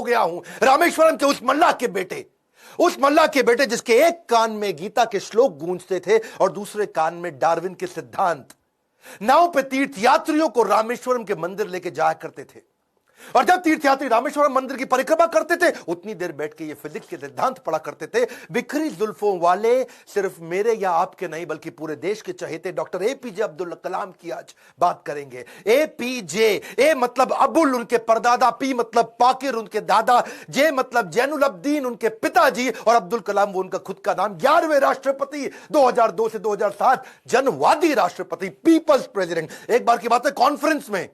हो गया हूं रामेश्वरम के उस मल्लाह के बेटे जिसके एक कान में गीता के श्लोक गूंजते थे और दूसरे कान में डार्विन के सिद्धांत। नाव पे तीर्थ यात्रियों को रामेश्वरम के मंदिर लेके जाया करते थे, और जब तीर्थयात्री रामेश्वरम मंदिर की परिक्रमा करते थे उतनी देर बैठ के ये फिजिक्स के सिद्धांत पढ़ा करते थे। बिखरी जुल्फों वाले सिर्फ मेरे या आपके नहीं बल्कि पूरे देश के चहेते डॉक्टर एपीजे अब्दुल कलाम की आज बात करेंगे। एपीजे, ए मतलब अबुल उनके परदादा, पी मतलब पाकिर उनके दादा, जे मतलब जैनुल अब्दीन उनके पिताजी, और अब्दुल कलाम वो उनका खुद का नाम। 11वें राष्ट्रपति, 2002 से 2007 जनवादी राष्ट्रपति, पीपल्स प्रेसिडेंट। एक बार की बात है, कॉन्फ्रेंस में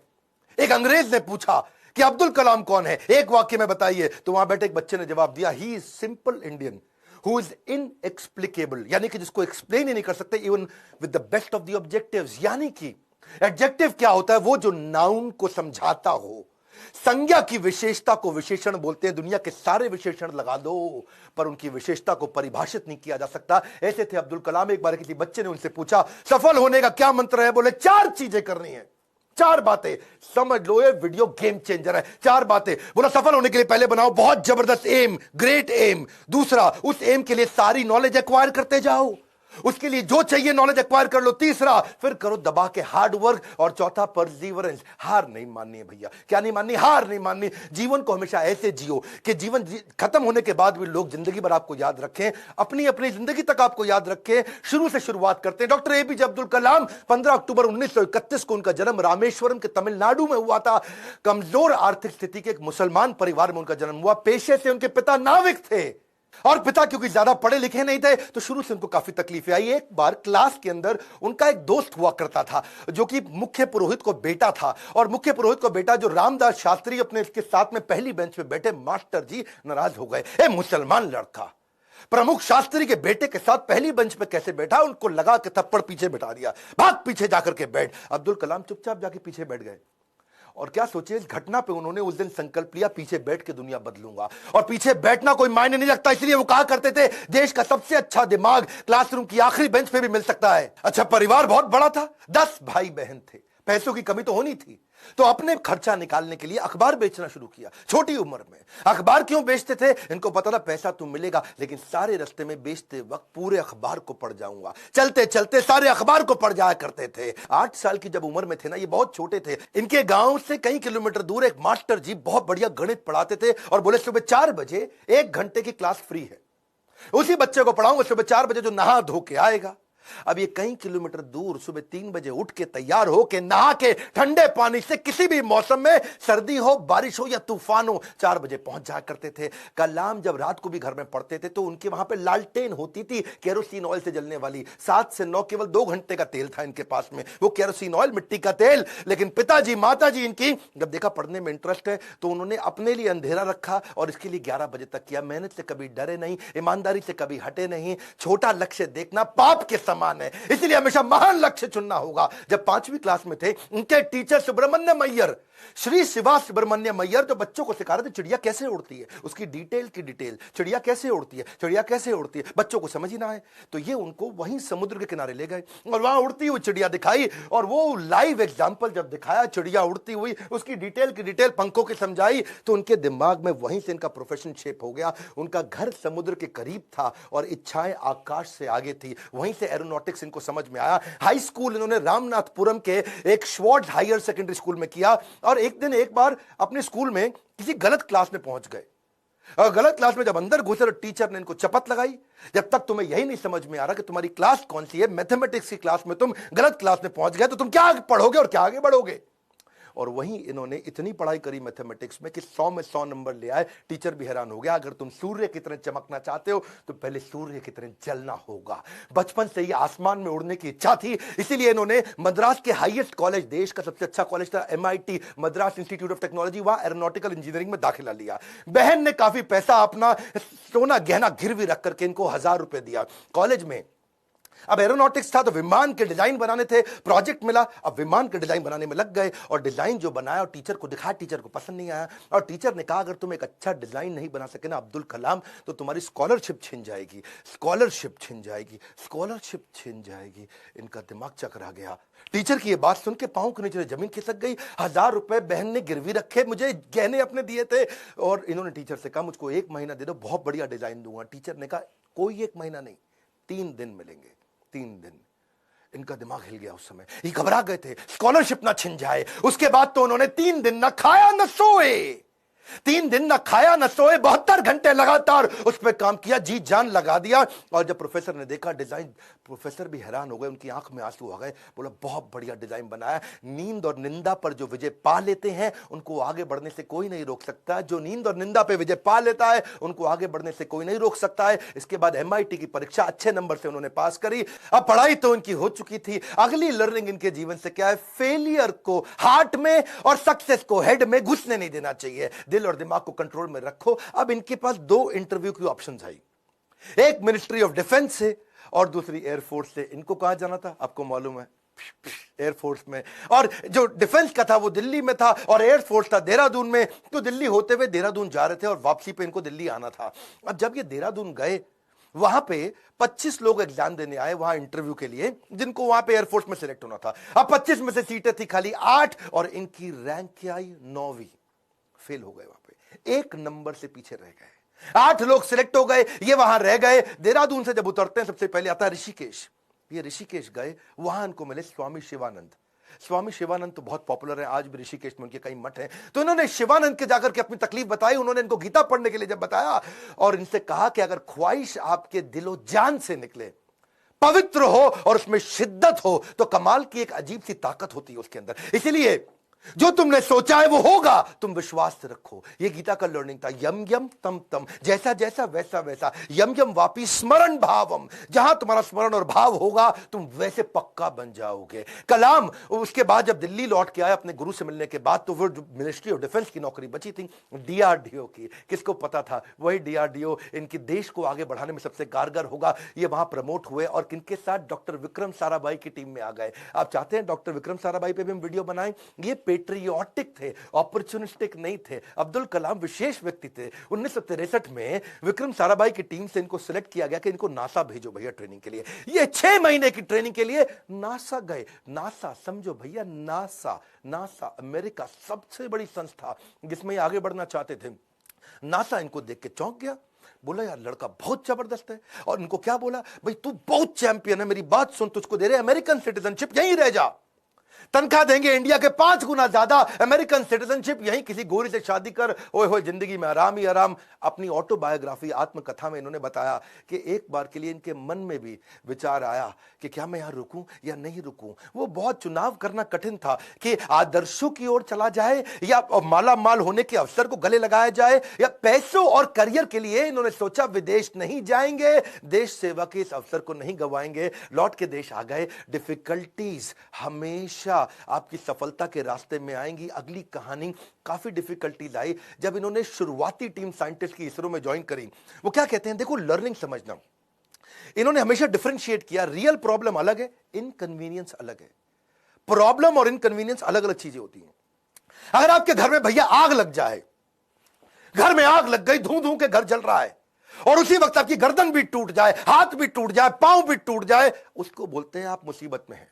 एक अंग्रेज ने पूछा कि अब्दुल कलाम कौन है, एक वाक्य में बताइए। तो वहां बैठे एक बच्चे ने जवाब दिया, he is simple Indian who is inexplicable, यानी कि जिसको एक्सप्लेन ही नहीं कर सकते even with the best of the objectives. यानी कि एडजेक्टिव क्या होता है, वो जो नाउन को समझाता हो। संज्ञा की विशेषता को विशेषण बोलते हैं। दुनिया के सारे विशेषण लगा दो पर उनकी विशेषता को परिभाषित नहीं किया जा सकता। ऐसे थे अब्दुल कलाम। एक बार किसी बच्चे ने उनसे पूछा सफल होने का क्या मंत्र है, बोले 4 चीजें करनी है, 4 बातें। समझ लो ये वीडियो गेम चेंजर है। 4 बातें बोला, सफल होने के लिए पहले बनाओ बहुत जबरदस्त एम, ग्रेट एम। दूसरा, उस एम के लिए सारी नॉलेज एक्वायर करते जाओ, उसके लिए जो चाहिए नॉलेज एक्वायर कर लो। तीसरा, फिर करो दबा के हार्ड वर्क। और चौथा, परसीवरेंस, हार नहीं माननी है भैया। क्या नहीं माननी? हार नहीं माननी। जीवन को हमेशा ऐसे जियो कि जीवन खत्म होने के बाद भी लोग जिंदगी भर आपको याद रखें, अपनी अपनी जिंदगी तक आपको याद रखें। शुरू से शुरुआत करते हैं। डॉक्टर एपीजे अब्दुल कलाम, 15 अक्टूबर 1931 को उनका जन्म रामेश्वरम के तमिलनाडु में हुआ था। कमजोर आर्थिक स्थिति के एक मुसलमान परिवार में उनका जन्म हुआ। पेशे से उनके पिता नाविक थे, और पिता क्योंकि ज्यादा पढ़े लिखे नहीं थे तो शुरू से उनको काफी तकलीफें आई। एक बार क्लास के अंदर उनका एक दोस्त हुआ करता था जो कि मुख्य पुरोहित को बेटा था, और मुख्य पुरोहित को बेटा जो रामदास शास्त्री अपने इसके साथ में पहली बेंच पे बैठे मास्टर जी नाराज हो गए। ए मुसलमान लड़का प्रमुख शास्त्री के बेटे के साथ पहली बेंच पे कैसे बैठा? उनको लगा के थप्पड़ पीछे बैठा दिया, भाग पीछे जाकर के बैठ। अब्दुल कलाम चुपचाप जाके पीछे बैठ गए। और क्या सोचिए, इस घटना पे उन्होंने उस दिन संकल्प लिया, पीछे बैठ के दुनिया बदलूंगा। और पीछे बैठना कोई मायने नहीं रखता, इसलिए वो कहा करते थे देश का सबसे अच्छा दिमाग क्लासरूम की आखिरी बेंच पे भी मिल सकता है। अच्छा, परिवार बहुत बड़ा था, 10 भाई बहन थे, पैसों की कमी तो होनी थी, तो अपने खर्चा निकालने के लिए अखबार बेचना शुरू किया। छोटी उम्र में अखबार क्यों बेचते थे? इनको पता था पैसा तो मिलेगा, लेकिन सारे रास्ते में बेचते वक्त पूरे अखबार को पढ़ जाऊंगा। चलते चलते सारे अखबार को पढ़ जाया करते थे। 8 साल की जब उम्र में थे ना, ये बहुत छोटे थे, इनके गांव से कई किलोमीटर दूर एक मास्टर जी बहुत बढ़िया गणित पढ़ाते थे और बोले सुबह 4 बजे 1 घंटे की क्लास फ्री है, उसी बच्चे को पढ़ाऊंगा सुबह 4 बजे जो नहा धो के आएगा। अब ये कई किलोमीटर दूर सुबह 3 बजे उठ के तैयार हो के नहा के ठंडे पानी से किसी भी मौसम में, सर्दी हो बारिश हो या तूफान हो, 4 बजे पहुंच जाया करते थे। कलाम जब रात को भी घर में पढ़ते थे तो उनके वहां पे लालटेन होती थी, केरोसिन ऑयल से जलने वाली। 7 से 9 केवल 2 घंटे का तेल था इनके पास में, वो केरोसिन ऑयल, मिट्टी का तेल। लेकिन पिताजी माताजी इनकी जब देखा पढ़ने में इंटरेस्ट है तो उन्होंने अपने लिए अंधेरा रखा और इसके लिए 11 बजे तक किया। मेहनत से कभी डरे नहीं, ईमानदारी से कभी हटे नहीं। छोटा लक्ष्य देखना पाप के समान है, इसलिए हमेशा महान लक्ष्य चुनना होगा। जब 5वीं क्लास में थे, उनके टीचर सुब्रमण्यम अय्यर, श्री शिवा सुब्रमण्यम अय्यर, जो बच्चों को सिखा रहे थे चिड़िया कैसे उड़ती है, उसकी डिटेल की डिटेल, चिड़िया कैसे उड़ती है, चिड़िया कैसे उड़ती है, बच्चों को समझ ही ना आए तो ये उनको वहीं समुद्र के किनारे ले गए और वहां उड़ती हुई चिड़िया दिखाई। और वो लाइव एग्जाम्पल जब दिखाया चिड़िया उड़ती हुई, उसकी डिटेल की डिटेल पंखों की समझाई, तो उनके दिमाग में वहीं से इनका प्रोफेशन शेप हो गया। उनका घर समुद्र के करीब था और इच्छाएं आकाश से आगे थी, वहीं से एरोनॉटिक्स इनको समझ में आया। हाई स्कूल इन्होंने रामनाथपुरम के एक श्वार्ट्ज हायर सेकेंडरी स्कूल में किया। और एक दिन एक बार अपने स्कूल में किसी गलत क्लास में पहुंच गए, और गलत क्लास में जब अंदर घुसे तो टीचर ने इनको चपत लगाई, जब तक तुम्हें यही नहीं समझ में आ रहा कि तुम्हारी क्लास कौन सी है, मैथमेटिक्स की क्लास में तुम गलत क्लास में पहुंच गए तो तुम क्या पढ़ोगे और क्या आगे बढ़ोगे। और वहीं इन्होंने इतनी पढ़ाई करी मैथमेटिक्स में कि 100 में 100 नंबर ले आए। टीचर भी हैरान हो गया, अगर तुम सूर्य की तरह चमकना चाहते हो तो पहले सूर्य की तरह जलना होगा। बचपन से ही आसमान में उड़ने की इच्छा थी, इसीलिए इन्होंने मद्रास के हाईएस्ट कॉलेज, देश का सबसे अच्छा कॉलेज था MIT, Madras institute of technology, वहां एरोनॉटिकल इंजीनियरिंग में दाखिला लिया। बहन ने काफी पैसा अपना सोना गहना गिरवी रख करके इनको 1000 रुपए दिया। कॉलेज में अब एरोनॉटिक्स था तो विमान के डिजाइन बनाने थे, प्रोजेक्ट मिला, अब विमान के डिजाइन बनाने में लग गए और डिजाइन जो बनाया और टीचर को दिखाया, टीचर को पसंद नहीं आया और टीचर ने कहा अगर तुम एक अच्छा डिजाइन नहीं बना सके ना अब्दुल कलाम तो तुम्हारी स्कॉलरशिप छिन जाएगी, स्कॉलरशिप छिन जाएगी, स्कॉलरशिप छिन जाएगी। इनका दिमाग चकरा गया। टीचर की ये बात सुन के पांव के नीचे जमीन खिसक गई। 1000 रुपए बहन ने गिरवी रखे, मुझे गहने अपने दिए थे और इन्होंने टीचर से कहा मुझको 1 महीना दे दो, बहुत बढ़िया डिजाइन दूंगा। टीचर ने कहा कोई 1 महीना नहीं, 3 दिन मिलेंगे, 3 दिन। इनका दिमाग हिल गया। उस समय ये घबरा गए थे स्कॉलरशिप ना छिन जाए। उसके बाद तो उन्होंने 3 दिन ना खाया ना सोए, 3 दिन ना खाया ना सोए, 72 घंटे लगातार उस पर काम किया, जी जान लगा दिया। और जब प्रोफेसर ने देखा डिजाइन, प्रोफेसर भी हैरान हो गए, उनकी आंख में आंसू आ गए। बोला बहुत बढ़िया डिजाइन बनाया। नींद और निंदा पर जो विजय पा लेते हैं उनको आगे बढ़ने से कोई नहीं रोक सकता। जो नींद और निंदा पे विजय पा लेता है उनको आगे बढ़ने से कोई नहीं रोक सकता है। इसके बाद MIT की परीक्षा अच्छे नंबर से उन्होंने पास करी। अब पढ़ाई तो उनकी हो चुकी थी। अगली लर्निंग इनके जीवन से क्या है? फेलियर को हार्ट में और सक्सेस को हेड में घुसने नहीं देना चाहिए। दिल और दिमाग को कंट्रोल में रखो। अब इनके पास 2 इंटरव्यू की ऑप्शंस आई, एक मिनिस्ट्री ऑफ डिफेंस से और दूसरी एयरफोर्स से। इनको कहां जाना था आपको मालूम है? एयरफोर्स में। और जो डिफेंस का था वो दिल्ली में था और एयरफोर्स था देहरादून में। तो दिल्ली होते हुए देहरादून जा रहे थे और वापसी पे इनको दिल्ली आना था। अब जब ये देहरादून गए वहां पे 25 लोग एग्जाम देने आए वहां इंटरव्यू के लिए, जिनको वहां पे एयरफोर्स में सिलेक्ट होना था। अब 25 में से सीटें थी खाली 8 और इनकी रैंक क्या आई? 9वीं। फेल हो गए वहां पे, 1 नंबर से पीछे रह गए। 8 लोग सिलेक्ट हो गए, ये वहां रह गए। देहरादून से जब उतरते हैं सबसे पहले आता है ऋषिकेश। ये ऋषिकेश गए, वहां इनको मिले स्वामी शिवानंद। स्वामी शिवानंद तो बहुत पॉपुलर है, आज भी ऋषिकेश में उनके कई मठ हैं। तो इन्होंने शिवानंद के जाकर के अपनी तकलीफ बताई। उन्होंने इनको गीता पढ़ने के लिए जब बताया और इनसे कहा कि अगर ख्वाहिश आपके दिलो जान से निकले, पवित्र हो और उसमें शिद्दत हो तो कमाल की एक अजीब सी ताकत होती है उसके अंदर। इसीलिए जो तुमने सोचा है वो होगा, तुम विश्वास से रखो। ये गीता का लर्निंग था। यम यम तम तम, जैसा जैसा वैसा वैसा। यम यम वापी स्मरण भावम, जहां तुम्हारा स्मरण और भाव होगा तुम वैसे पक्का बन जाओगे। कलाम उसके बाद जब दिल्ली लौट के आए अपने गुरु से मिलने के बाद, तो वो मिनिस्ट्री ऑफ डिफेंस की नौकरी बची थी DRDO की। किसको पता था वही DRDO इनके देश को आगे बढ़ाने में सबसे कारगर होगा। ये वहां प्रमोट हुए और किनके साथ? डॉक्टर विक्रम साराभाई की टीम में आ गए। आप चाहते हैं डॉक्टर विक्रम साराभाई पे भी हम वीडियो बनाएं? ये पेट्रियोटिक थे, अपॉर्चुनिस्टिक नहीं थे। अब्दुल कलाम विशेष व्यक्ति थे। 1963 में विक्रम साराभाई की टीम से इनको सिलेक्ट किया गया कि इनको नासा भेजो भैया ट्रेनिंग के लिए। ये 6 महीने की ट्रेनिंग के लिए नासा गए। नासा समझो भैया, नासा, नासा अमेरिका सबसे बड़ी संस्था जिसमें आगे बढ़ना चाहते थे। नासा इनको देख के चौंक गया, बोला यार लड़का बहुत जबरदस्त है। और इनको क्या बोला? भाई तू बहुत चैंपियन है, मेरी बात सुन, तुझको दे रहे अमेरिकन सिटीजनशिप, यहीं रह जा, तनख्वाह देंगे इंडिया के 5 गुना ज्यादा, अमेरिकन सिटीजनशिप, यहीं किसी गोरी से शादी कर, ओए होए जिंदगी में आराम ही आराम। अपनी ऑटोबायोग्राफी, आत्मकथा में इन्होंने बताया कि एक बार के लिए इनके मन में भी विचार आया कि क्या मैं यहां रुकूं या नहीं रुकूं। वो बहुत चुनाव करना कठिन था कि आदर्शों की ओर चला जाए या माला माल होने के अवसर को गले लगाया जाए, या पैसों और करियर के लिए इन्होंने सोचा विदेश नहीं जाएंगे, देश सेवा के इस अवसर को नहीं गवाएंगे। लौट के देश आ गए। डिफिकल्टीज हमेशा आपकी सफलता के रास्ते में आएंगी। अगली कहानी काफी डिफिकल्टीज आई जब इन्होंने शुरुआती टीम साइंटिस्ट की इसरो में ज्वाइन करी। वो क्या कहते हैं, देखो लर्निंग समझना, इन्होंने हमेशा डिफरेंशिएट किया। रियल प्रॉब्लम अलग है, इनकन्वीनियंस अलग है। प्रॉब्लम और इनकन्वीनियंस अलग अलग चीजें होती हैं। अगर आपके घर में भैया आग लग जाए, घर में आग लग गई, धू धू के घर जल रहा है और उसी वक्त आपकी गर्दन भी टूट जाए, हाथ भी टूट जाए, पांव भी टूट जाए, उसको बोलते हैं आप मुसीबत में हैं।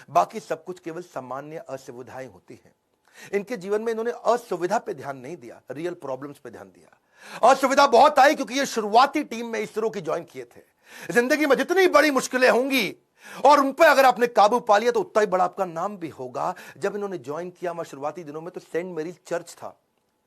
बाकी सब कुछ केवल सामान्य असुविधाएं होती हैं। इनके जीवन में इन्होंने असुविधा पे ध्यान नहीं दिया, रियल प्रॉब्लम्स पे ध्यान दिया। असुविधा बहुत आई क्योंकि ये शुरुआती टीम में इसरो की ज्वाइन किए थे। जिंदगी में जितनी बड़ी मुश्किलें होंगी और उन पर अगर आपने काबू पा लिया तो उतना ही बड़ा आपका नाम भी होगा। जब इन्होंने ज्वाइन किया वहां शुरुआती दिनों में, तो सेंट मैरीज चर्च था,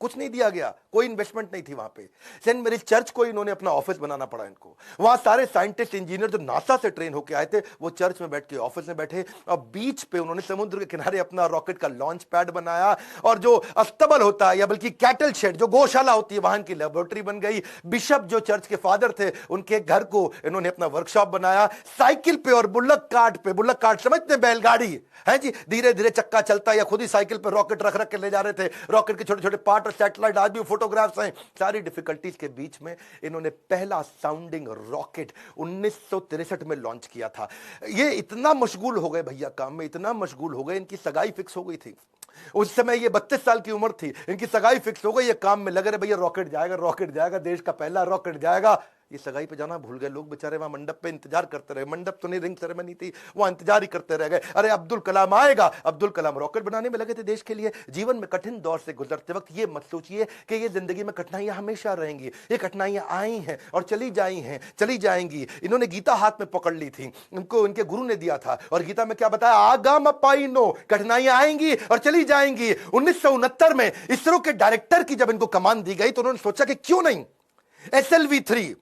कुछ नहीं दिया गया, कोई इन्वेस्टमेंट नहीं थी वहां पे। सेंट मैरीज चर्च को इन्होंने अपना ऑफिस बनाना पड़ा इनको। वहां सारे साइंटिस्ट इंजीनियर जो नासा से ट्रेन होकर आए थे वो चर्च में बैठ के ऑफिस में बैठे और बीच पे उन्होंने समुद्र के किनारे अपना रॉकेट का लॉन्च पैड बनाया। और जो अस्तबल होता है या बल्कि कैटल शेड, जो गौशाला होती है, वहां की लेबोरेटरी बन गई। बिशप जो चर्च के फादर थे उनके घर को इन्होंने अपना वर्कशॉप बनाया। साइकिल पे और बुल्लक कार्ट पे, बुल्लक कार्ट समझते हैं बैलगाड़ी है जी, धीरे धीरे चक्का चलता या खुद ही साइकिल पे रॉकेट रख रख के ले जा रहे थे। रॉकेट के छोटे छोटे पार्ट पर सैटेलाइट, आज भी फोटोग्राफ्स हैं। सारी डिफिकल्टीज के बीच में इन्होंने पहला साउंडिंग रॉकेट 1963 में लॉन्च किया था। ये इतना मशगूल हो गए भैया काम में, इतना मशगूल हो गए, इनकी सगाई फिक्स हो गई थी। उस समय ये 32 साल की उम्र थी, इनकी सगाई फिक्स हो गई, ये काम में लगे रहे, भैया रॉकेट जाएगा, रॉकेट जाएगा, देश का पहला रॉकेट जाएगा। ये सगाई पे जाना भूल गए लोग बेचारे, वहां मंडप पे इंतजार करते रहे। मंडप तो नहीं, रिंग सेरेमनी थी, वहां इंतजार ही करते रह गए। अरे अब्दुल कलाम आएगा। अब्दुल कलाम रॉकेट बनाने में लगे थे देश के लिए। जीवन में कठिन दौर से गुजरते वक्त ये मत सोचिए कि ये जिंदगी में कठिनाइयां हमेशा रहेंगी। ये कठिनाइयां आई हैं और चली जाई हैं, चली जाएंगी। इन्होंने गीता हाथ में पकड़ ली थी, इनको इनके गुरु ने दिया था, और गीता में क्या बताया, आगाम पाइनो, कठिनाइयां आएंगी और चली जाएंगी। 1969 में इसरो के डायरेक्टर की जब इनको कमान दी गई तो उन्होंने सोचा कि क्यों नहीं SLV-3।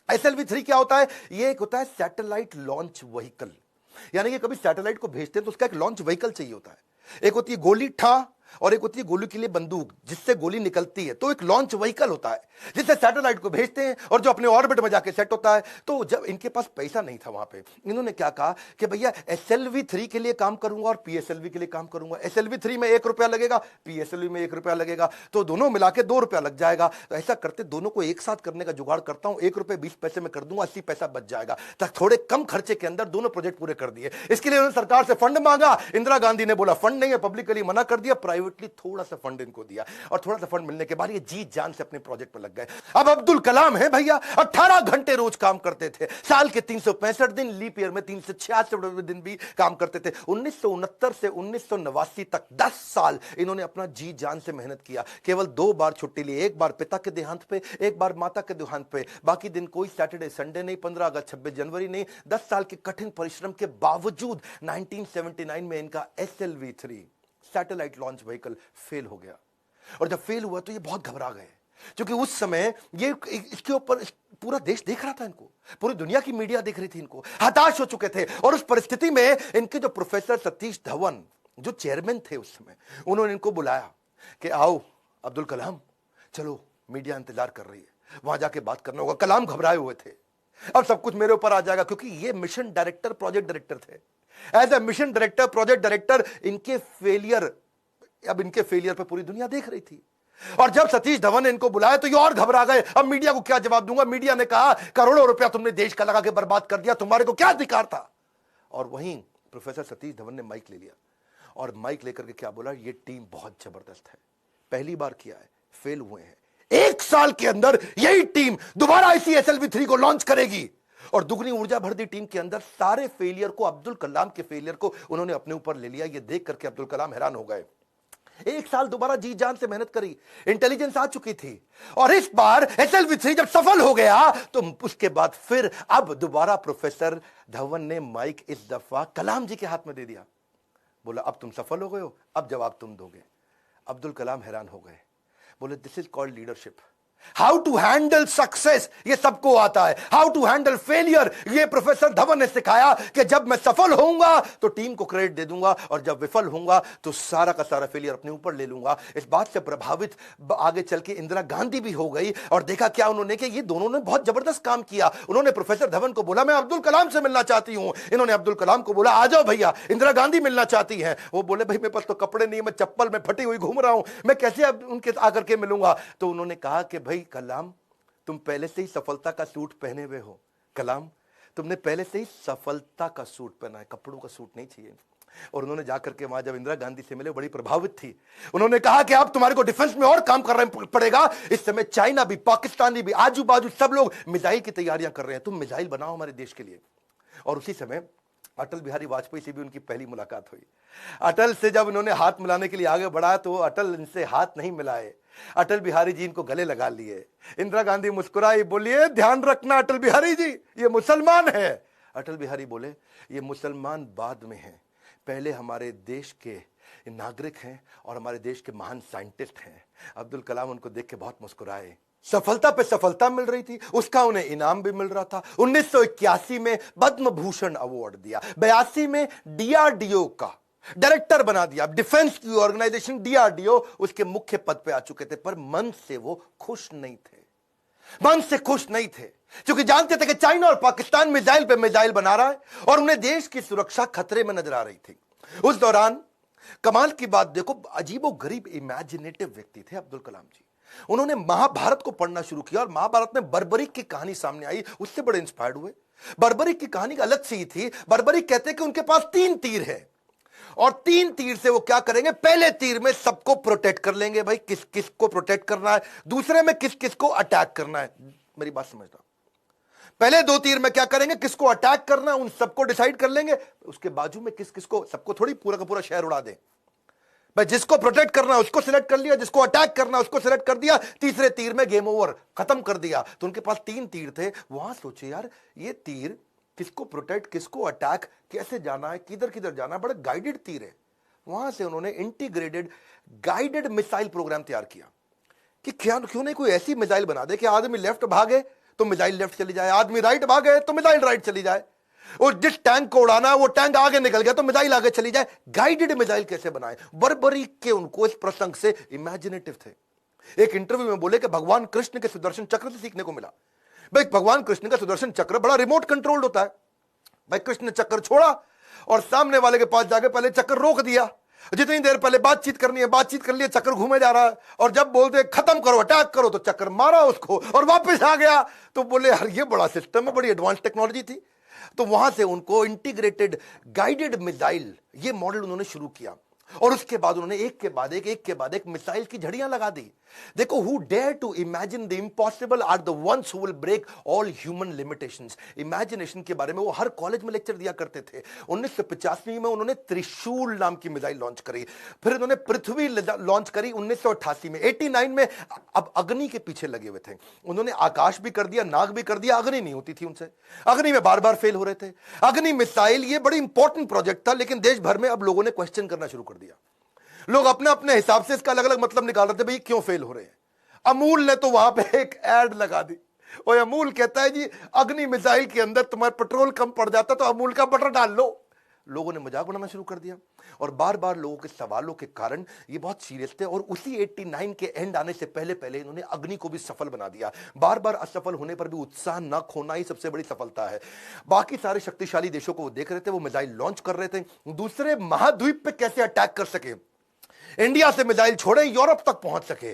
SLV-3 क्या होता है? ये एक होता है सैटेलाइट लॉन्च व्हीकल, यानी कि कभी सैटेलाइट को भेजते हैं तो उसका एक लॉन्च व्हीकल चाहिए होता है। एक होती है गोली ठा और एक होती है गोली के लिए बंदूक जिससे गोली निकलती है, तो एक लॉन्च व्हीकल होता है जिससे सैटेलाइट को भेजते हैं और जो अपने ऑर्बिट में जाके सेट होता है। तो जब इनके पास पैसा नहीं था वहां पे, इन्होंने क्या कहा कि भैया SLV-3 के लिए काम करूंगा और PSLV के लिए काम करूंगा। SLV-3 में 1 रुपया लगेगा, PSLV में 1 रुपया लगेगा, तो दोनों मिला के 2 रुपया लग जाएगा। तो ऐसा करते दोनों को एक साथ करने का जुगाड़ करता हूं, 1 रुपये 20 पैसे में कर दूंगा, 80 पैसा बच जाएगा। तक थोड़े कम खर्चे के अंदर दोनों प्रोजेक्ट पूरे कर दिए। इसके लिए उन्होंने सरकार से फंड मांगा। इंदिरा गांधी ने बोला फंड नहीं है, पब्लिकली मना कर दिया, प्राइवेटली थोड़ा सा फंड इनको दिया, और थोड़ा सा फंड मिलने के बाद ये जी जान से अपने प्रोजेक्ट पर लग गए। अब अब्दुल कलाम है भैया, 18 घंटे रोज काम करते थे, साल के 365 दिन, लीप ईयर में 366 दिन भी काम करते थे। 1969 से 1989 तक 10 साल इन्होंने अपना जी जान से मेहनत किया। केवल 2 बार छुट्टी ली, एक बार पिता के देहांत पे, एक बार माता के देहांत पे। बाकी दिन कोई सैटरडे संडे नहीं, 15 अगस्त 26 जनवरी नहीं। 10 साल के कठिन परिश्रम के बावजूद 1979 में इनका SLV-3 satellite launch vehicle fail हो गया। और जब फेल हुआ तो ये बहुत घबरा गए, क्योंकि उस समय ये इसके ऊपर पूरा देश देख रहा था इनको, पूरी दुनिया की मीडिया देख रही थी इनको, हताश हो चुके थे। और उस परिस्थिति में इनके जो प्रोफेसर सतीश धवन जो चेयरमैन थे उस समय, उन्होंने इनको बुलाया कि आओ अब्दुल कलाम, चलो मीडिया इंतजार कर रही है, वहां जाके बात करना होगा। कलाम घबराए हुए थे, अब सब कुछ मेरे ऊपर आ जाएगा, क्योंकि ये मिशन डायरेक्टर, प्रोजेक्ट डायरेक्टर थे। As a mission director, project director, इनके फेलियर पे पूरी दुनिया देख रही थी। और जब सतीश धवन ने इनको बुलाया तो ये और घबरा गए, अब मीडिया को क्या जवाब दूंगा। मीडिया ने कहा करोड़ों रुपया तुमने देश का लगा के बर्बाद कर दिया, तुम्हारे को क्या अधिकार था। और वहीं प्रोफेसर सतीश धवन ने माइक ले लिया और माइक लेकर के क्या बोला, ये टीम बहुत जबरदस्त है, पहली बार किया है, फेल हुए हैं, 1 साल के अंदर यही टीम दोबारा इसी SLV-3 को लॉन्च करेगी। और दुगनी ऊर्जा भर दी टीम के अंदर। सारे फेलियर को, अब्दुल कलाम के फेलियर को उन्होंने अपने ऊपर ले लिया। ये देख करके अब्दुल कलाम हैरान हो गए। 1 साल दोबारा जी जान से मेहनत करी, इंटेलिजेंस आ चुकी थी, और इस बार SLV-3 जब सफल हो गया तो उसके बाद फिर अब दोबारा प्रोफेसर धवन ने माइक इस दफा कलाम जी के हाथ में दे दिया। बोला अब तुम सफल हो गए हो, अब जवाब तुम दोगे। अब्दुल कलाम हैरान हो गए, बोले this is called leadership. How to handle success ये सबको आता है, हाउ टू हैंडल फेलियर ये प्रोफेसर धवन ने सिखाया कि जब मैं सफल होऊंगा तो टीम को क्रेडिट दे दूंगा, और जब विफल होऊंगा तो सारा का सारा फेलियर अपने ऊपर ले लूंगा। इस बात से प्रभावित आगे चल के इंदिरा गांधी भी हो गई, और देखा क्या उन्होंने कि ये दोनों ने बहुत जबरदस्त काम किया। उन्होंने प्रोफेसर धवन को बोला मैं अब्दुल कलाम से मिलना चाहती हूं, इन्होंने अब्दुल कलाम को बोला आ जाओ भैया, इंदिरा गांधी मिलना चाहती हैं। वो बोले भाई मेरे पास तो कपड़े नहीं, मैं चप्पल में फटी हुई घूम रहा हूं, मैं कैसे अब उनके आकर के मिलूंगा। तो उन्होंने कहा कि भाई कलाम तुम पहले से ही सफलता का सूट पहने हुए हो, कलाम तुमने पहले से ही सफलता का सूट पहना है, कपड़ों का सूट नहीं चाहिए। और उन्होंने जाकर के वहां जब इंदिरा गांधी से मिले, बड़ी प्रभावित थी। उन्होंने कहा कि अब तुम्हारे को डिफेंस में और काम करना पड़ेगा। इस समय चाइना भी, पाकिस्तानी भी, आजू बाजू सब लोग मिसाइल की तैयारियां कर रहे हैं, तुम मिसाइल बनाओ हमारे देश के लिए। और उसी समय अटल बिहारी वाजपेयी से भी उनकी पहली मुलाकात हुई। अटल से जब उन्होंने हाथ मिलाने के लिए आगे बढ़ा तो अटल इनसे हाथ नहीं मिलाए, अटल बिहारी जी इनको गले लगा लिए। इंदिरा गांधी मुस्कुराई, बोलिए ध्यान रखना अटल बिहारी जी ये मुसलमान है। अटल बिहारी बोले ये मुसलमान बाद में हैं, पहले हमारे देश के नागरिक हैं और हमारे देश के महान साइंटिस्ट हैं। अब्दुल कलाम उनको देख के बहुत मुस्कुराए। सफलता पे सफलता मिल रही थी, उसका उन्हें इनाम भी मिल रहा था। 1981 में पद्म भूषण अवार्ड दिया, 82 में DRDO का डायरेक्टर बना दिया। डिफेंस की ऑर्गेनाइजेशन DRDO उसके मुख्य पद पे आ चुके थे, पर मन से वो खुश नहीं थे, मन से खुश नहीं थे, क्योंकि जानते थे कि चाइना और पाकिस्तान मिसाइल पे मिसाइल बना रहा है और उन्हें देश की सुरक्षा खतरे में नजर आ रही थी। उस दौरान कमाल की बात देखो, अजीबो गरीब इमेजिनेटिव व्यक्ति थे अब्दुल कलाम जी। उन्होंने महाभारत को पढ़ना शुरू किया और महाभारत में बर्बरीक की कहानी सामने आई, उससे बड़े इंस्पायर्ड हुए। बर्बरीक की कहानी अलग सी थी। बर्बरीक कहते हैं कि उनके पास 3 तीर है और 3 तीर से वो क्या करेंगे, पहले तीर में सबको प्रोटेक्ट कर लेंगे, भाई किस किस को प्रोटेक्ट करना है, दूसरे में किस किस को अटैक करना है। मेरी बात समझना, पहले 2 तीर में क्या करेंगे, किसको अटैक करना है उन सबको डिसाइड कर लेंगे, उसके बाजू में किस किस को, सबको थोड़ी पूरा का पूरा शहर उड़ा दें। भाई जिसको प्रोटेक्ट करना है उसको सिलेक्ट कर लिया, जिसको अटैक करना है उसको सिलेक्ट कर दिया, तीसरे तीर में गेम ओवर, खत्म कर दिया। तो उनके पास 3 तीर थे। वहां सोचे यार ये तीर किसको प्रोटेक्ट, किसको अटैक, कैसे जाना है, किधर किधर जाना है, बड़ा गाइडेड तीर है। वहां से उन्होंने इंटीग्रेटेड गाइडेड मिसाइल प्रोग्राम तैयार किया कि क्यों नहीं कोई ऐसी मिसाइल बना दे कि आदमी लेफ्ट भागे तो मिसाइल लेफ्ट चली जाए, आदमी राइट भागे तो मिसाइल राइट चली जाए, और जिस टैंक को उड़ाना है वो टैंक आगे निकल गया तो मिसाइल आगे चली जाए। गाइडेड मिसाइल कैसे बनाए, बर्बरीक के उनको इस प्रसंग से इमेजिनेटिव थे। एक इंटरव्यू में बोले कि भगवान कृष्ण के सुदर्शन चक्र से सीखने को मिला। भाई भगवान कृष्ण का सुदर्शन चक्र बड़ा रिमोट कंट्रोल्ड होता है। भाई कृष्ण ने चक्र छोड़ा और सामने वाले के पास जाके पहले चक्कर रोक दिया, जितनी देर पहले बातचीत करनी है बातचीत कर लिया, चक्कर घूमे जा रहा है, और जब बोलते खत्म करो अटैक करो तो चक्कर मारा उसको और वापस आ गया। तो बोले यार ये बड़ा सिस्टम है, बड़ी एडवांस टेक्नोलॉजी थी। तो वहां से उनको इंटीग्रेटेड गाइडेड मिसाइल ये मॉडल उन्होंने शुरू किया और उसके बाद उन्होंने एक के बाद एक मिसाइल की झड़ियां लगा दी। देखो, who dare to imagine the impossible are the ones who will break all human limitations. Imagination के बारे में वो हर कॉलेज में लेक्चर दिया करते थे। 1985 में उन्होंने त्रिशूल नाम की मिसाइल लॉन्च करी, फिर उन्होंने पृथ्वी लॉन्च करी 1988 में। 89 में अब अग्नि के पीछे लगे हुए थे। उन्होंने आकाश भी कर दिया, नाग भी कर दिया, अग्नि नहीं होती थी उनसे, अग्नि में बार बार फेल हो रहे थे। अग्नि मिसाइल ये बड़ी इंपॉर्टेंट प्रोजेक्ट था, लेकिन देश भर में अब लोगों ने क्वेश्चन करना शुरू कर दिया। लोग अपने अपने हिसाब से इसका अलग अलग मतलब निकाल रहे थे, भाई क्यों फेल हो रहे हैं। अमूल ने तो वहां पे एक एड लगा दी, और अमूल कहता है जी अग्नि मिसाइल के अंदर तुम्हारा पेट्रोल कम पड़ जाता तो अमूल का बटर डाल लो। लोगों ने मजाक बनाना शुरू कर दिया और बार बार लोगों के सवालों के कारण ये बहुत सीरियस थे। और उसी 89 के एंड आने से पहले पहले इन्होंने अग्नि को भी सफल बना दिया। बार बार असफल होने पर भी उत्साह न खोना ही सबसे बड़ी सफलता है। बाकी सारे शक्तिशाली देशों को वो देख रहे थे, वो मिसाइल लॉन्च कर रहे थे, दूसरे महाद्वीप पे कैसे अटैक कर सके, इंडिया से मिसाइल छोड़े यूरोप तक पहुंच सके,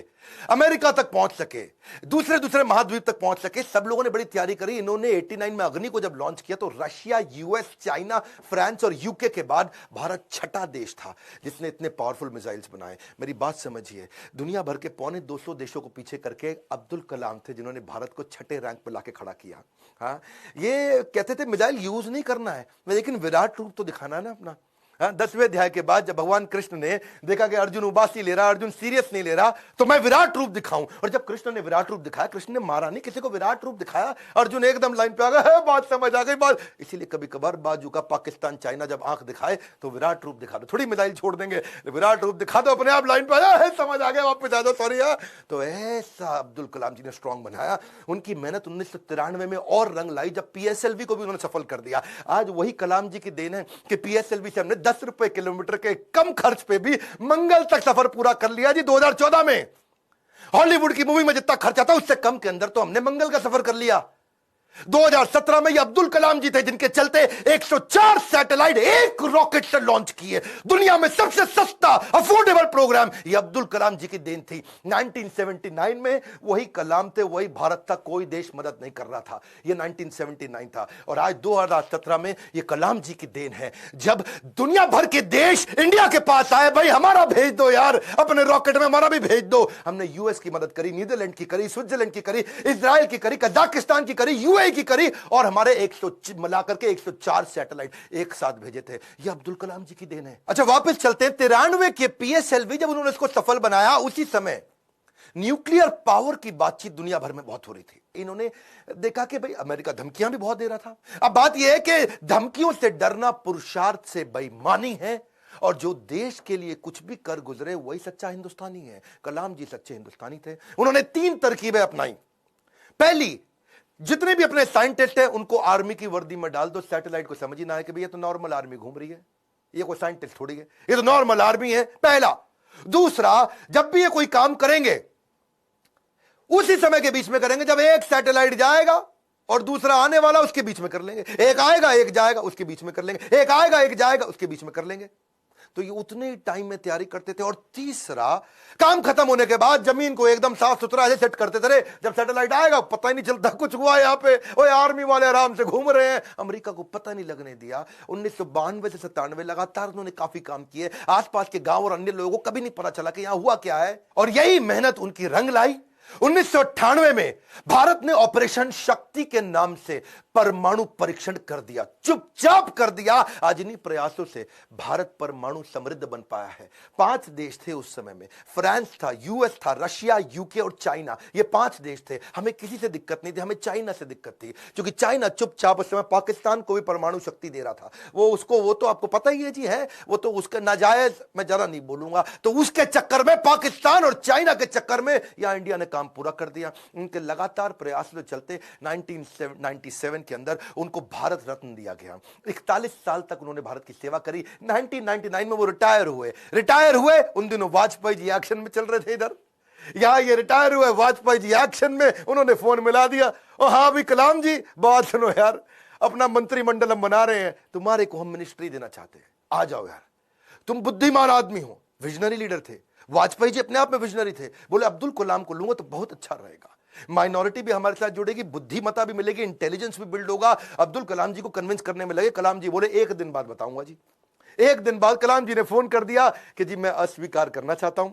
अमेरिका तक पहुंच सके, दूसरे महाद्वीप तक पहुंच सके। सब लोगों ने बड़ी तैयारी करी। इन्होंने 89 में अग्नि को जब लॉन्च किया तो रशिया, यूएस, चाइना, फ्रांस और यूके के बाद भारत छठा देश था जिसने इतने पावरफुल मिसाइल्स बनाए। मेरी बात समझिए, दुनिया भर के 250 देशों को पीछे करके अब्दुल कलाम थे जिन्होंने भारत को छठे रैंक पर लाके खड़ा किया। हाँ, ये कहते थे मिसाइल यूज नहीं करना है, लेकिन विराट रूप तो दिखाना है ना अपना। 10वें अध्याय के बाद जब भगवान कृष्ण ने देखा कि अर्जुन उबासी ले रहा, अर्जुन सीरियस नहीं ले रहा, तो मैं विराट रूप दिखाऊं। और जब कृष्ण ने विराट रूप दिखाया, कृष्ण ने मारा नहीं, किसी को विराट रूप दिखाया, अर्जुन एकदम लाइन पे आ गया, बात समझ आ गई बात। इसीलिए कभी कभार बाजू का पाकिस्तान, चाइना जब आंख दिखाए तो विराट रूप दिखा दो, थोड़ी मिसाइल छोड़ देंगे, विराट रूप दिखा दो, अपने आप लाइन पे आ जाए, समझ आ गया, वापस आ जाओ, सॉरी। तो ऐसा अब्दुल कलाम जी ने स्ट्रांग बनाया। उनकी मेहनत 1993 में और रंग लाई जब पीएसएलवी को भी उन्होंने सफल कर दिया। आज वही कलाम जी की देन है कि पीएसएलवी से हमने 10 रुपए किलोमीटर के कम खर्च पे भी मंगल तक सफर पूरा कर लिया जी। 2014 में हॉलीवुड की मूवी में जितना खर्चा था उससे कम के अंदर तो हमने मंगल का सफर कर लिया। 2017 में ये अब्दुल कलाम जी थे जिनके चलते 104 सैटेलाइट एक रॉकेट से लॉन्च किए। दुनिया में सबसे सस्ता अफोर्डेबल प्रोग्राम ये अब्दुल कलाम जी की देन थी। 1979 में वही कलाम थे, वही भारत था, कोई देश मदद नहीं कर रहा था। ये 1979 था और आज 2017 में ये कलाम जी की देन है जब दुनिया भर के देश इंडिया के पास आए, भाई हमारा भेज दो यार, अपने रॉकेट में हमारा भी भेज दो। हमने यूएस की मदद करी, नीदरलैंड की करी, स्विट्जरलैंड की करी, इजराइल की करी, कजाकिस्तान की करी, यूएई की करी, और हमारे 100 मिलाकर के 104 सैटेलाइट एक साथ भेजे थे। ये अब्दुल कलाम जी की देन है। अच्छा वापस चलते हैं 93 के पीएसएलवी जब उन्होंने इसको सफल बनाया, उसी समय न्यूक्लियर पावर की बातचीत दुनिया भर में बहुत हो रही थी। इन्होंने देखा कि भाई अमेरिका धमकियां भी बहुत दे रहा था। अब बात यह है कि धमकियों से डरना पुरुषार्थ से बेईमानी है, और जो देश के लिए कुछ भी कर गुजरे वही सच्चा हिंदुस्तानी है। कलाम जी सच्चे हिंदुस्तानी थे। उन्होंने 3 तरकीबें अपनाई। पहली, जितने भी अपने साइंटिस्ट हैं उनको आर्मी की वर्दी में डाल दो, सैटेलाइट को समझ ही ना है कि भैया तो नॉर्मल आर्मी घूम रही है, ये कोई साइंटिस्ट थोड़ी है, ये तो नॉर्मल आर्मी है, पहला। दूसरा, जब भी ये कोई काम करेंगे उसी समय के बीच में करेंगे जब एक सैटेलाइट जाएगा और दूसरा आने वाला, उसके बीच में कर लेंगे। एक आएगा एक जाएगा, उसके बीच में कर लेंगे। एक आएगा एक जाएगा, उसके बीच में कर लेंगे। तो ये उतने ही टाइम में तैयारी करते थे। और तीसरा, काम खत्म होने के बाद जमीन को एकदम साफ सुथरा ऐसे सेट करते थे, जब सैटेलाइट आएगा पता ही नहीं चलता कुछ हुआ यहाँ पे, ओए आर्मी वाले आराम से घूम रहे हैं। अमेरिका को पता नहीं लगने दिया। 1992 से 97 लगातार उन्होंने काफी काम किए। आसपास के गांव और अन्य लोगों को कभी नहीं पता चला कि यहां हुआ क्या है, और यही मेहनत उनकी रंग लाई। 1998 में भारत ने ऑपरेशन शक्ति के नाम से परमाणु परीक्षण कर दिया, चुपचाप कर दिया। आज इन्हीं प्रयासों से भारत परमाणु समृद्ध बन पाया है। 5 देश थे उस समय में, फ्रांस था, यूएस था, रशिया, यूके और चाइना। ये 5 देश थे। हमें किसी से दिक्कत नहीं थी, हमें चाइना से दिक्कत थी, क्योंकि चाइना चुपचाप उस समय पाकिस्तान को भी परमाणु शक्ति दे रहा था। वो तो आपको पता ही है जी, है वो तो उसका नाजायज, मैं जरा नहीं बोलूंगा। तो उसके चक्कर में, पाकिस्तान और चाइना के चक्कर में यहां इंडिया ने काम पूरा कर दिया। उनके लगातार प्रयासों के चलते 1997 के अंदर उनको भारत रत्न दिया गया। 41 साल तक उन्होंने भारत की सेवा करी। 1999 में वो रिटायर हुए। उन दिनों वाजपेयी जी एक्शन में चल रहे थे इधर, यहां ये रिटायर हुए, वाजपेयी जी एक्शन में। उन्होंने फोन मिला दिया, ओ हाँ भी कलाम जी, बात सुनो यार, अपना मंत्रिमंडल हम बना रहे हैं, तुम्हारे को हम मिनिस्ट्री देना चाहते हैं, आ जाओ यार। तुम बुद्धिमान आदमी हो, विजनरी लीडर थे। वाजपेयी जी अपने आप में विजनरी थे। बोले अब्दुल कलाम को लूंगा तो बहुत अच्छा रहेगा, माइनॉरिटी भी हमारे साथ जुड़ेगी, बुद्धिमत्ता भी मिलेगी, इंटेलिजेंस भी बिल्ड होगा। अब्दुल कलाम जी को कन्विंस करने में लगे। कलाम जी बोले 1 दिन बाद बताऊंगा जी। 1 दिन बाद कलाम जी ने फोन कर दिया कि जी मैं अस्वीकार करना चाहता हूं,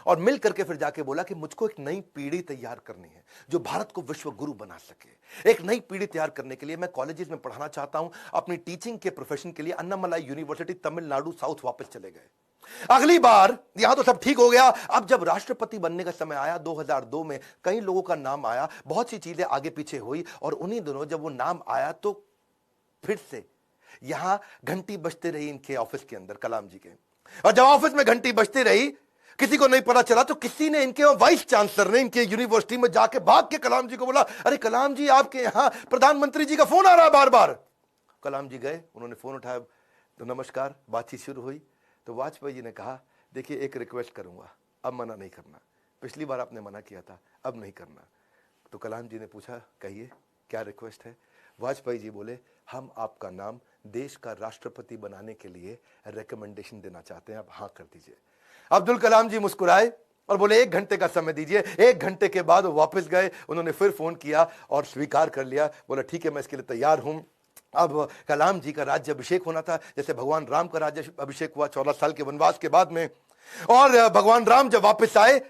और मिल करके फिर जाके बोला कि मुझको एक नई पीढ़ी तैयार करनी है जो भारत को विश्व गुरु बना सके। एक नई पीढ़ी तैयार करने के लिए मैं कॉलेजेस में पढ़ाना चाहता हूं। अपनी टीचिंग के प्रोफेशन के लिए अन्नामलाई यूनिवर्सिटी तमिलनाडु साउथ वापस चले गए। अगली बार यहां तो सब ठीक हो गया। अब जब राष्ट्रपति बनने का समय आया 2002 में, कई लोगों का नाम आया, बहुत सी चीजें आगे पीछे हुई, और उन्हीं दिनों जब वो नाम आया तो फिर से यहां घंटी बजते रही इनके ऑफिस के अंदर, कलाम जी के। और जब ऑफिस में घंटी बजती रही, किसी को नहीं पता चला, तो किसी ने, इनके वाइस चांसलर ने इनके यूनिवर्सिटी में जाके भाग के कलाम जी को बोला, अरे कलाम जी आपके यहां प्रधानमंत्री जी का फोन आ रहा है बार बार। कलाम जी गए, उन्होंने फोन उठाया, तो नमस्कार, बातचीत शुरू हुई। तो वाजपेयी जी ने कहा, देखिए एक रिक्वेस्ट करूंगा, अब मना नहीं करना, पिछली बार आपने मना किया था, अब नहीं करना। तो कलाम जी ने पूछा, कहिए क्या रिक्वेस्ट है। वाजपेयी जी बोले, हम आपका नाम देश का राष्ट्रपति बनाने के लिए रिकमेंडेशन देना चाहते हैं, आप हाँ कर दीजिए। अब्दुल कलाम जी मुस्कुराए और बोले 1 घंटे का समय दीजिए। 1 घंटे के बाद वो वापस गए, उन्होंने फिर फोन किया और स्वीकार कर लिया। बोला ठीक है, मैं इसके लिए तैयार हूं। अब कलाम जी का राज्य अभिषेक होना था, जैसे भगवान राम का राज्य अभिषेक हुआ 14 साल के वनवास के बाद में। और भगवान राम जब वापस आए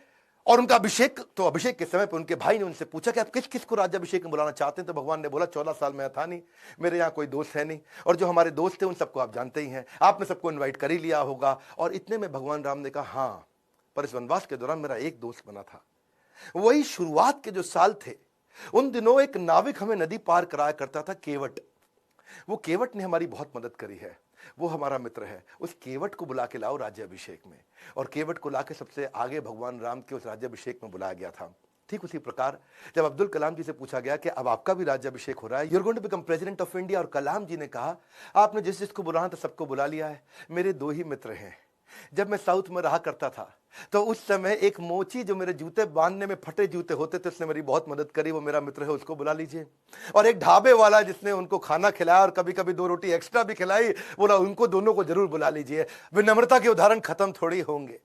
और उनका अभिषेक, तो अभिषेक के समय पर उनके भाई ने उनसे पूछा कि आप किस किस को राज्य अभिषेक में बुलाना चाहते हैं। तो भगवान ने बोला 14 साल में था नहीं, मेरे यहाँ कोई दोस्त है नहीं, और जो हमारे दोस्त थे उन सबको आप जानते ही हैं, आपने सबको इन्वाइट कर ही लिया होगा। और इतने में भगवान राम ने कहा, हाँ, पर इस वनवास के दौरान मेरा एक दोस्त बना था। वही शुरुआत के जो साल थे, उन दिनों एक नाविक हमें नदी पार कराया करता था, केवट। वो केवट ने हमारी बहुत मदद करी है, वो हमारा मित्र है। उस केवट को बुला के लाओ राज्याभिषेक में। और केवट को लाके सबसे आगे भगवान राम के उस राज्याभिषेक में बुलाया गया था। ठीक उसी प्रकार जब अब्दुल कलाम जी से पूछा गया कि अब आपका भी राज्याभिषेक हो रहा है, you are going to become president of India, और कलाम जी ने कहा, आपने जिस जिसको बुलाना था सबको बुला लिया है, मेरे 2 ही मित्र हैं। जब मैं साउथ में रहा करता था तो उस समय एक मोची जो मेरे जूते बांधने में फटे जूते होते थे, उसने मेरी बहुत मदद करी, वो मेरा मित्र है, उसको बुला लीजिए। और एक ढाबे वाला जिसने उनको खाना खिलाया और कभी कभी 2 रोटी एक्स्ट्रा भी खिलाई, बोला उनको दोनों को जरूर बुला लीजिए। विनम्रता के उदाहरण खत्म थोड़ी होंगे।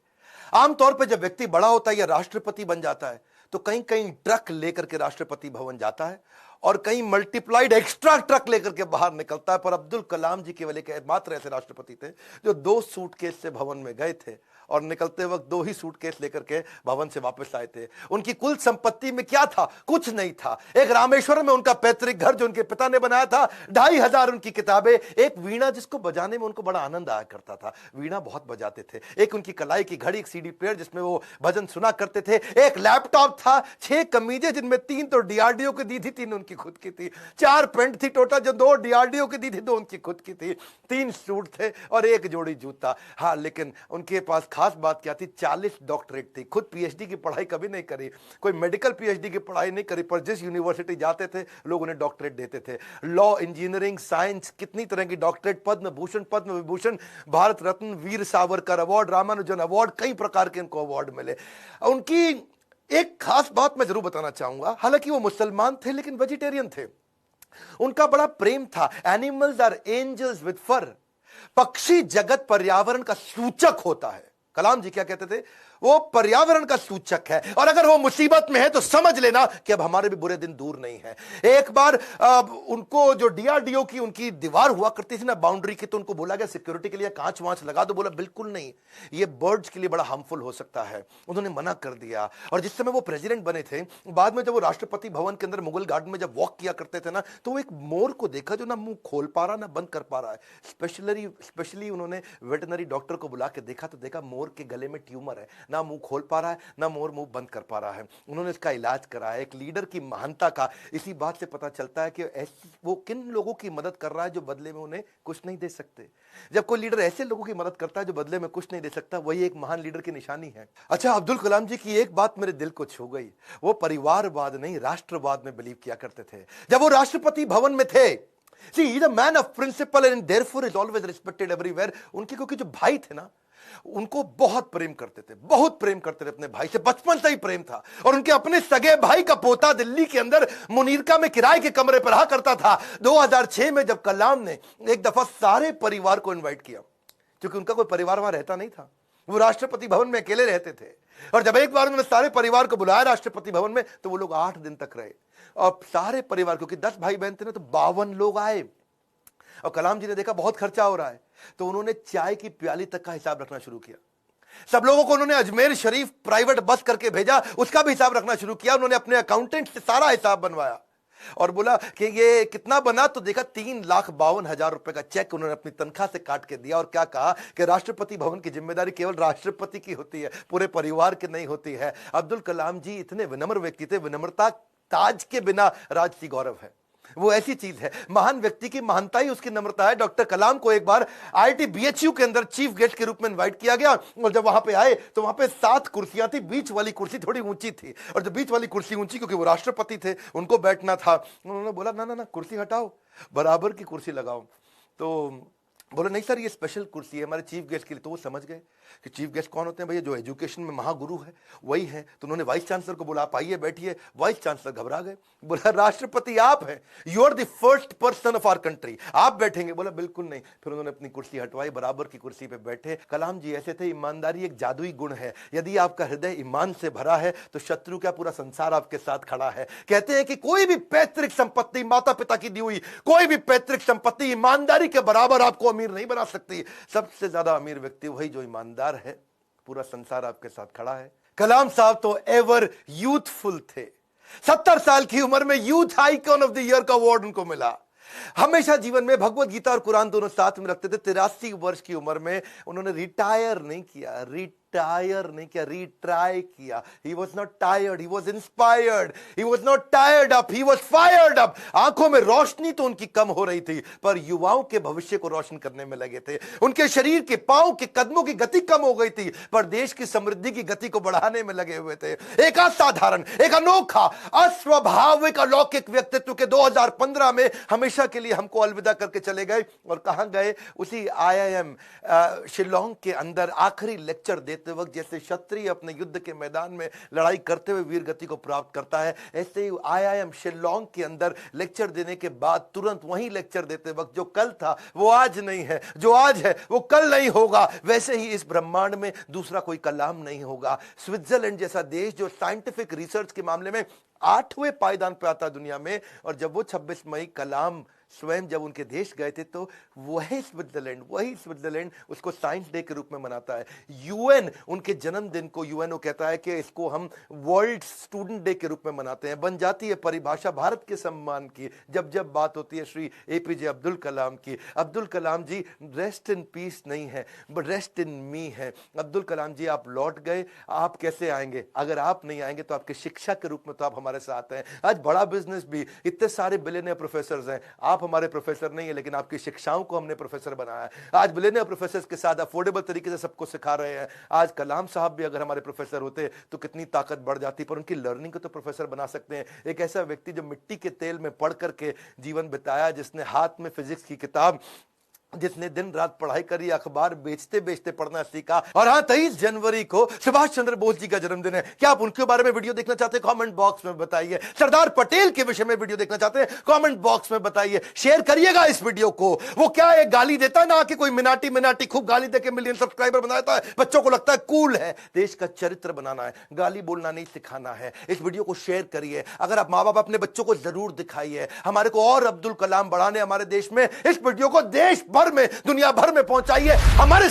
आमतौर पर जब व्यक्ति बड़ा होता है या राष्ट्रपति बन जाता है तो कहीं कहीं ट्रक लेकर के राष्ट्रपति भवन जाता है और कहीं मल्टीप्लाइड एक्स्ट्रा ट्रक लेकर के बाहर निकलता है। पर अब्दुल कलाम जी केवल एक मात्र ऐसे राष्ट्रपति थे जो 2 सूटकेस से भवन में गए थे और निकलते वक्त 2 ही सूटकेस लेकर के भवन से वापस आए थे। उनकी कुल संपत्ति में क्या था? कुछ नहीं था। एक रामेश्वर में उनका पैतृक घर जो उनके पिता ने बनाया था, 2500 उनकी किताबें, एक वीणा जिसको बजाने में उनको बड़ा आनंद आया करता था, वीणा बहुत बजाते थे, एक उनकी कलाई की घड़ी, एक सीडी प्लेयर जिसमें वो भजन सुना करते थे, एक लैपटॉप था, 6 कमीजें जिनमें 3 तो डीआरडीओ की दी थी, 3 उनकी खुद की थी, 4 पेंट थी टोटल जो 2 डीआरडीओ की दी थी, 2 उनकी खुद की थी, 3 सूट थे और 1 जोड़ी जूता। हाँ, लेकिन उनके पास खास बात क्या थी? 40 डॉक्टरेट थी। खुद पीएचडी की पढ़ाई कभी नहीं करी, कोई मेडिकल पीएचडी की पढ़ाई नहीं करी, पर जिस यूनिवर्सिटी जाते थे लोग उन्हें डॉक्टरेट देते थे। लॉ, इंजीनियरिंग, साइंस, कितनी तरह की doctorate, Padma Bhushan, Padma Vibhushan, Bharat Ratna, Veer Savarkar award, Ramanujan award, कई प्रकार के इनको अवार्ड मिले। उनकी एक खास बात मैं जरूर बताना चाहूंगा, हालांकि वो मुसलमान थे लेकिन वेजिटेरियन थे। उनका बड़ा प्रेम था, एनिमल्स आर एंजल्स विद फर। पक्षी जगत पर्यावरण का सूचक होता है। कलाम जी क्या कहते थे? वो पर्यावरण का सूचक है, और अगर वो मुसीबत में है तो समझ लेना कि अब हमारे भी बुरे दिन दूर नहीं है। एक बार उनको जो डीआरडीओ की उनकी दीवार हुआ करती थी ना बाउंड्री की, तो उनको बोला गया सिक्योरिटी के लिए कांच वांच लगा दो। बोला बिल्कुल नहीं, ये बर्ड्स के लिए बड़ा हार्मफुल हो सकता है। उन्होंने मना कर दिया। और जिस समय वो प्रेसिडेंट बने थे, बाद में जब वो राष्ट्रपति भवन के अंदर मुगल गार्डन में जब वॉक किया करते थे ना, तो वो एक मोर को देखा जो ना मुंह खोल पा रहा ना बंद कर पा रहा है। स्पेशली उन्होंने वेटनरी डॉक्टर को बुला के देखा, तो देखा मोर के गले में ट्यूमर है, ना मुंह खोल पा रहा है ना मोर मुंह बंद कर पा रहा है। उन्होंने इसका इलाज कराया। एक लीडर की महानता का इसी बात से पता चलता है कि वो किन लोगों की मदद कर रहा है जो बदले में उन्हें कुछ नहीं दे सकते। जब कोई लीडर ऐसे लोगों की मदद करता है जो बदले में कुछ नहीं दे सकता, वही एक महान लीडर की निशानी है। अच्छा, अब्दुल कलाम जी की एक बात मेरे दिल को छू गई। वो परिवारवाद नहीं, राष्ट्रवाद में बिलीव किया करते थे। जब वो राष्ट्रपति भवन में थे, See, he's a man of principle and therefore is always respected everywhere. उनके क्योंकि जो भाई थे ना, उनको बहुत प्रेम करते थे, बहुत प्रेम करते थे अपने भाई से, बचपन से ही प्रेम था। और उनके अपने सगे भाई का पोता दिल्ली के अंदर मुनीरका में किराए के कमरे पर रहा करता था। 2006 में जब कलाम ने एक दफा सारे परिवार को इनवाइट किया, क्योंकि उनका कोई परिवार वहां रहता नहीं था, वो राष्ट्रपति भवन में अकेले रहते थे। और जब एक बार उन्होंने सारे परिवार को बुलाया राष्ट्रपति भवन में, तो वो लोग 8 दिन तक रहे। और सारे परिवार, क्योंकि 10 भाई बहन थे ना, तो 52 लोग आए। और कलाम जी ने देखा बहुत खर्चा हो रहा है, तो उन्होंने चाय की प्याली तक का हिसाब रखना शुरू किया। सब लोगों को उन्होंने अजमेर शरीफ प्राइवेट बस करके भेजा, उसका भी हिसाब रखना शुरू किया। उन्होंने अपने अकाउंटेंट से सारा हिसाब बनवाया और बोला कि ये कितना बना, तो देखा 3,52,000 रुपए का चेक उन्होंने अपनी तनख्वाह से काट के दिया। और क्या कहा कि राष्ट्रपति भवन की जिम्मेदारी केवल राष्ट्रपति की होती है, पूरे परिवार की नहीं होती है। अब्दुल कलाम जी इतने विनम्र व्यक्ति थे, विनम्रता ताज के बिना राजसी गौरव है। वो ऐसी चीज है, महान व्यक्ति की महानता ही उसकी नम्रता है। डॉक्टर कलाम को एक बार आईआईटी बीएचयू के अंदर चीफ गेस्ट के रूप में इनवाइट किया गया, और जब वहां पे आए तो वहां पे 7 कुर्सियां थी। बीच वाली कुर्सी थोड़ी ऊंची थी, और जब बीच वाली कुर्सी ऊंची, क्योंकि वो राष्ट्रपति थे, उनको बैठना था। उन्होंने बोला ना ना ना, कुर्सी हटाओ, बराबर की कुर्सी लगाओ। तो बोले नहीं सर, ये स्पेशल कुर्सी है हमारे चीफ गेस्ट के लिए। तो वो समझ गए कि चीफ गेस्ट कौन होते हैं भैया, जो एजुकेशन में महागुरु है वही है। तो उन्होंने वाइस चांसलर को बोला, आप आइए बैठिए। वाइस चांसलर घबरा गए, बोला राष्ट्रपति आप हैं, you are the first person of our country, आप बैठेंगे? बोला बिल्कुल नहीं। फिर उन्होंने अपनी कुर्सी हटवाई, बराबर की कुर्सी पे बैठे। कलाम जी ऐसे थे, ईमानदारी एक जादुई गुण है। यदि आपका हृदय ईमान से भरा है तो शत्रु का पूरा संसार आपके साथ खड़ा है। कहते हैं कि कोई भी पैतृक संपत्ति, माता पिता की दी हुई कोई भी पैतृक संपत्ति ईमानदारी के बराबर आपको अमीर नहीं बना सकती। सबसे ज्यादा अमीर व्यक्ति वही जो ईमानदार है, पूरा संसार आपके साथ खड़ा है। कलाम साहब तो एवर यूथफुल थे। 70 साल की उम्र में youth icon of the year का अवार्ड उनको मिला। हमेशा जीवन में भगवत गीता और कुरान दोनों साथ में रखते थे। 83 वर्ष की उम्र में उन्होंने रिटायर नहीं किया, रिट्राई किया। He was not tired, he was inspired, he was not tired up, he was fired up। आंखों में रोशनी तो उनकी कम हो रही थी, पर युवाओं के भविष्य को रोशन करने में लगे थे। उनके शरीर के पांव के कदमों की गति कम हो गई थी, पर देश की समृद्धि की गति को बढ़ाने में लगे हुए थे। एक असाधारण, एक अनोखा, अस्वाभाविक, अलौकिक व्यक्तित्व के 2015 में हमेशा के लिए हमको अलविदा करके चले गए। और कहां गए? उसी IIM शिलोंग के अंदर आखिरी लेक्चर देते वक्त जैसे क्षत्रिय अपने युद्ध के मैदान में लड़ाई करते हुए वीर गति को प्राप्त करता है, ऐसे ही IIM शिलोंग के अंदर लेक्चर देने के बाद तुरंत वहीं लेक्चर देते वक्त जो कल था वो आज नहीं है, जो आज है वो कल नहीं होगा, वैसे ही इस ब्रह्मांड में दूसरा कोई कलाम नहीं होगा। स्विट्जरलैंड जैसा देश जो साइंटिफिक रिसर्च के मामले में 8वें पायदान पे आता दुनिया में, और जब वो 26 मई कलाम स्वयं जब उनके देश गए थे, तो वही स्विट्जरलैंड उसको साइंस डे के रूप में मनाता है। यूएन उनके जन्मदिन को, यूएनओ कहता है कि इसको हम वर्ल्ड स्टूडेंट डे के रूप में मनाते हैं। बन जाती है परिभाषा भारत के सम्मान की जब जब बात होती है श्री APJ अब्दुल कलाम की। अब्दुल कलाम जी रेस्ट इन पीस नहीं है, बट रेस्ट इन मी है। अब्दुल कलाम जी आप लौट गए, आप कैसे आएंगे? अगर आप नहीं आएंगे तो आपके शिक्षा के रूप में तो आप हमारे साथ हैं। आज बड़ा बिजनेस भी, इतने सारे बिलियनियर प्रोफेसर हैं, आप हमारे प्रोफेसर नहीं है, लेकिन आपकी शिक्षाओं को हमने प्रोफेसर बनाया है। आज बिलियनियर प्रोफेसर के साथ अफोर्डेबल तरीके से सबको सिखा रहे हैं। आज कलाम साहब भी अगर हमारे प्रोफेसर होते तो कितनी ताकत बढ़ जाती, पर उनकी लर्निंग को तो प्रोफेसर बना सकते हैं। एक ऐसा व्यक्ति जो मिट्टी के तेल में पढ़ करके जीवन बिताया, जिसने हाथ में फिजिक्स की किताब जिसने दिन रात पढ़ाई करी, अखबार बेचते बेचते पढ़ना सीखा। और हाँ, 23 जनवरी को सुभाष चंद्र बोस जी का जन्मदिन है। क्या आप उनके बारे में वीडियो देखना चाहते हैं? कमेंट बॉक्स में बताइए। सरदार पटेल के विषय में वीडियो देखना चाहते हैं? कमेंट बॉक्स में बताइए। शेयर करिएगा इस वीडियो को। वो क्या है, गाली देता है ना कि कोई मिनाटी मिनाटी खूब गाली देके मिलियन सब्सक्राइबर बनाता है, बच्चों को लगता है कूल है। देश का चरित्र बनाना है, गाली बोलना नहीं सिखाना है। इस वीडियो को शेयर करिए। अगर आप माँ बाप, अपने बच्चों को जरूर दिखाइए। हमारे को और अब्दुल कलाम बढ़ाने हमारे देश में। इस वीडियो को देश भर में, दुनिया भर में पहुंचाइए। हमारे